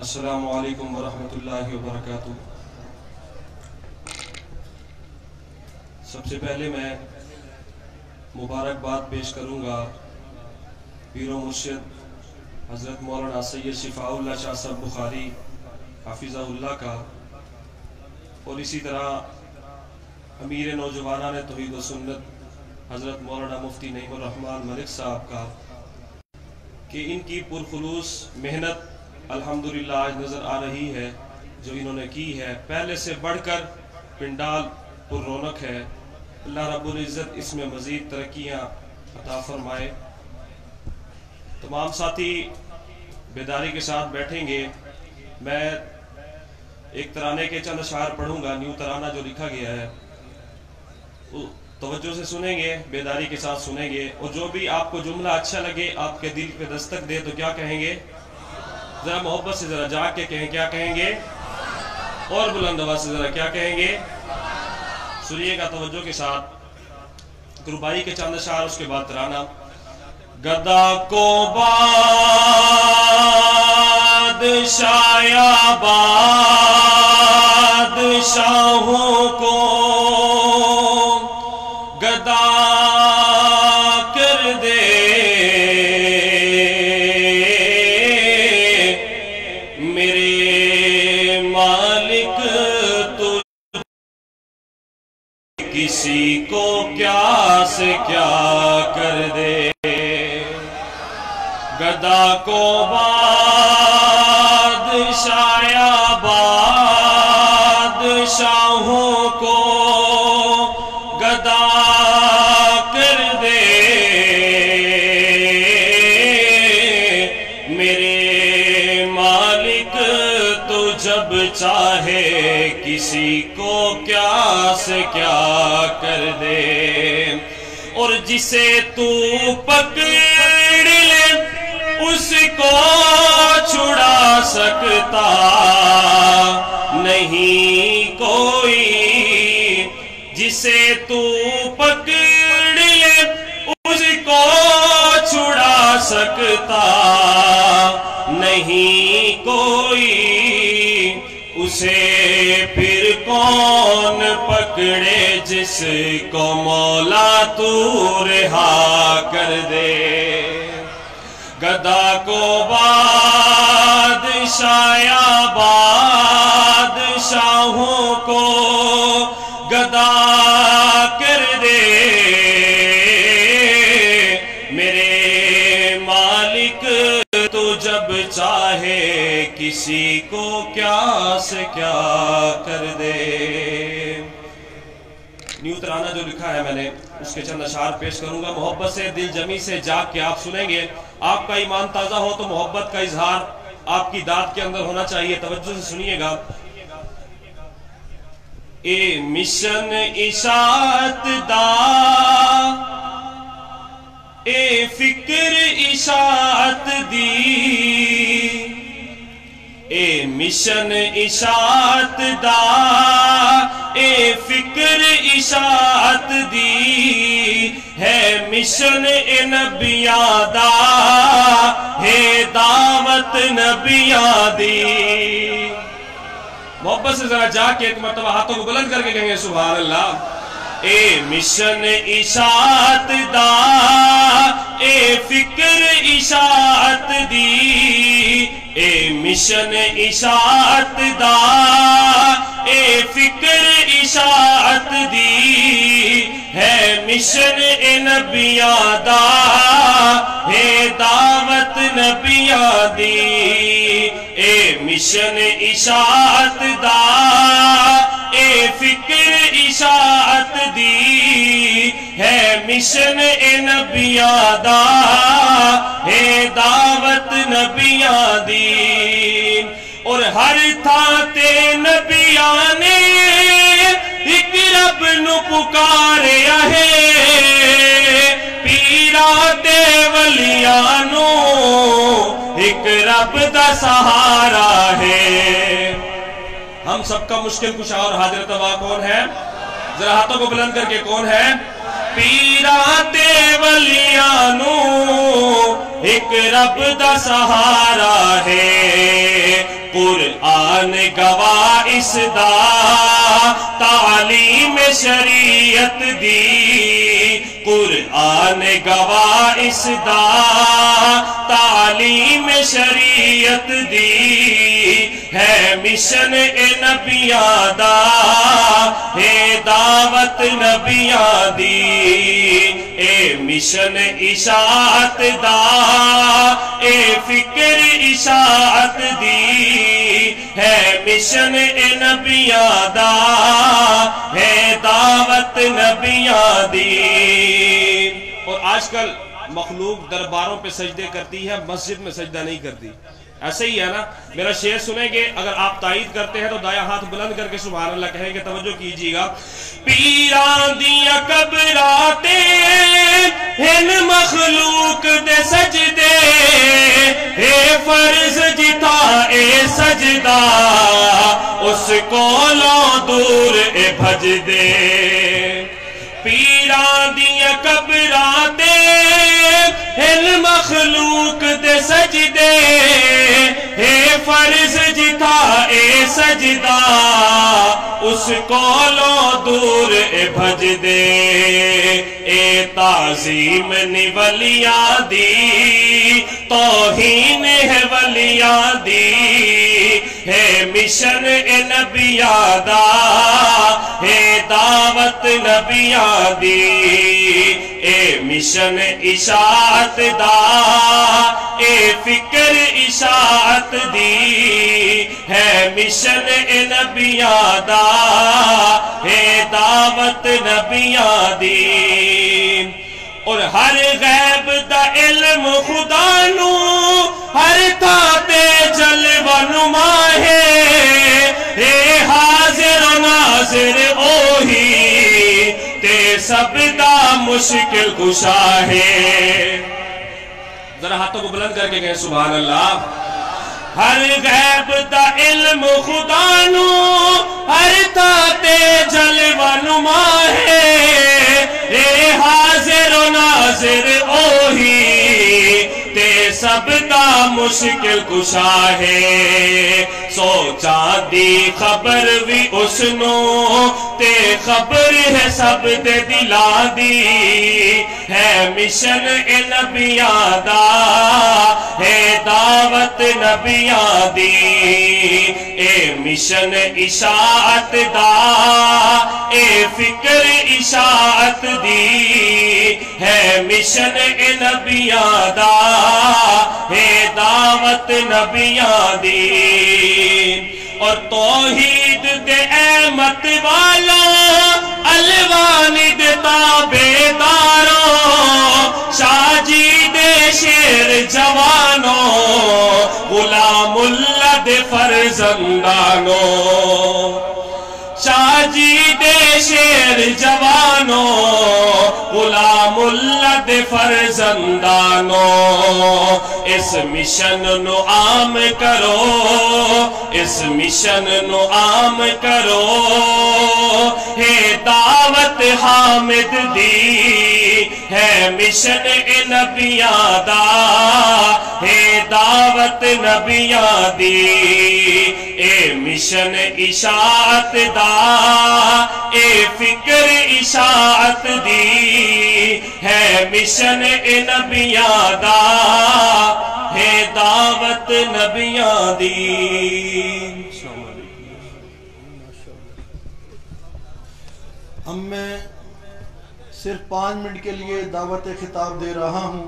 السلام علیکم ورحمۃ اللہ وبرکاتہ۔ سب سے پہلے میں مبارکباد پیش کروں گا پیر و مرشد حضرت مولانا سید شفاء اللہ شاہ صاحب بخاری حافظہ اللہ کا، اور اسی طرح امیر نوجوانان توحید و سنت حضرت مولانا مفتی نعیم الرحمن ملک صاحب کا، کہ ان کی پرخلوص محنت الحمدللہ آج نظر آ رہی ہے جو انہوں نے کی ہے۔ پہلے سے بڑھ کر پنڈال پر رونق ہے۔ اللہ رب العزت اس میں مزید ترقیاں عطا فرمائے۔ تمام ساتھی بیداری کے ساتھ بیٹھیں گے۔ میں ایک ترانے کے چند اشعار پڑھوں گا، نیو ترانہ جو لکھا گیا ہے، توجہ سے سنیں گے، بیداری کے ساتھ سنیں گے، اور جو بھی آپ کو جملہ اچھا لگے، آپ کے دل پہ دستک دے، تو کیا کہیں گے؟ ذرا محبت سے ذرا جا کے کہیں، کیا کہیں گے؟ اور بلند آواز سے ذرا کیا کہیں گے؟ سنیے گا توجہ کے ساتھ۔ رباعی کے چند اشعار، اس کے بعد ترانہ۔ گدا کو بادشاہ بادشاہوں کو گدا کر دے، میرے مالک تو کسی کو کیا سے کیا کر دے۔ گدا کو بادشاہ بادشاہوں کو گدا کر دے، میرے مالک تو جب چاہے کسی کو کیا سے کیا کر دے۔ اور جسے تو پکڑ لے اس کو چھڑا سکتا نہیں کوئی، جسے تو پکڑ لے اس کو چھڑا سکتا نہیں کوئی، اسے پھر کون پکڑے جس کو مولا تو رہا کر دے۔ گدا کو بادشاہ بادشاہوں کو گدا کر دے، میرے مالک تو جب چاہے کسی کو کیا سے کیا کر دے۔ نیو ترانہ جو لکھا ہے میں نے، اس کے چند اشعار پیش کروں گا۔ محبت سے دل جمی سے جاگ کے آپ سنیں گے۔ آپ کا ایمان تازہ ہو تو محبت کا اظہار آپ کی داد کے اندر ہونا چاہیے۔ توجہ سے سنیے گا۔ اے مشن اشاعت دا، اے فکر اشاعت دی، اے مشن اشاعت دا، اے فکر اشاعت دی، ہے مشن نبیاں دا، ہے دعوت نبیاں دی۔ محبت سے ذرا جا کے ایک مرتبہ ہاتھوں کو بلند کر کے کہیں گے سبحان اللہ۔ اے مشن اشاعت دا، اے فکر اشاعت دی، اے مشن اشاعت دا، اے فکر اشاعت دی، ہے مشن نبیاں دا، ہے دعوت نبیاں دی۔ اے مشن اشاعت دا، اے فکر اشاعت دی، ہے مشن نبیاں دا، ہے دعوت نبیاں دی۔ اور ہر تھاں تے نبیاں نے ایک رب نو پکاریا ہے، پیراں تے ولیاں نو ایک رب دا سہارا ہے۔ ہم سب کا مشکل کشا اور حاضر توا کون ہے؟ ذرا ہاتھوں کو بلند کر کے کون ہے؟ پیراں تے ولیاں نو ایک رب دا سہارا ہے، قرآن گواہ اس دا تعلیم شریعت دی، قرآن گواہ اس دا تعلیم شریعت دی، ہے مشن نبیاں دا، ہے دعوت نبیاں دی، اے مشن اشاعت دا، اے فکر اشاعت دی، ہے مشن نبیاں دا، ہے دعوت نبیاں دی۔ اور آج کل مخلوق درباروں پہ سجدے کرتی ہے، مسجد میں سجدہ نہیں کرتی، ایسے ہی ہے نا؟ میرا شعر سنیں گے، اگر آپ تائید کرتے ہیں تو دایاں ہاتھ بلند کر کے سبحان اللہ کہیں گے، توجہ کیجیے گا۔ پیران دیاں قبراتیں ہن مخلوق دے سجدے، اے فرض جتا اے سجدہ، اس کولوں دور اے بھج دے۔ پیران دیاں قبراتیں ہن مخلوق دے سجدے، اے فرض جتا اے سجدہ، اس کولوں دور اے بھج دے۔ اے تعظیم نی ولیاں دی، توہین ہے ولیاں دی، ہے مشن نبیاں دا، ہے دعوت نبیاں دی، اے مشن اشاعت دا، اے فکر اشاعت دی، ہے مشن نبیاں دا، ہے دعوت نبیاں دی۔ اور ہر غیب دا علم خدا نو، ہر تھا تے جلوہ نما ہے، اے حاضر و ناظر اوہی، تے سب دا مشکل کشا ہے۔ ذرا ہاتھوں کو بلند کر کے کہیں سبحان اللہ۔ ہر غیب دا علم خدا نو، ہر تھا تے جلوہ نما ہے، اے حاضر و ناظر اوہی، تے سب دا مشکل کشا ہے۔ سوچا دی خبر بھی اس نو، تے خبر ہے سب دے دلا دی، ہے مشن نبیاں دا، ہے دعوت نبیاں دی، اے مشن اشاعت دا، اے فکر اشاعت دی، ہے مشن نبیاں دا، ہے دعوت نبیاں دی۔ اور توحید دے احمد والا، الوان دے تابعداروں، شاہ جی دے شیر جوانوں، غلام اللہ دے فرزندانوں، شاہ جی دے شیر جوانوں، غلام اللہ دے فرزندانوں، اس مشن نو عام کرو، اس مشن نو عام کرو، ہے دعوت حامد دی، ہے مشن نبیاں دا، ہے دعوت نبیاں دی، اے مشن اشاعت دا، اے فکر اشاعت دی، ہے مشن نبیاں دا، ہے دعوت نبیاں دی۔ اب میں صرف 5 منٹ کے لیے دعوت خطاب دے رہا ہوں۔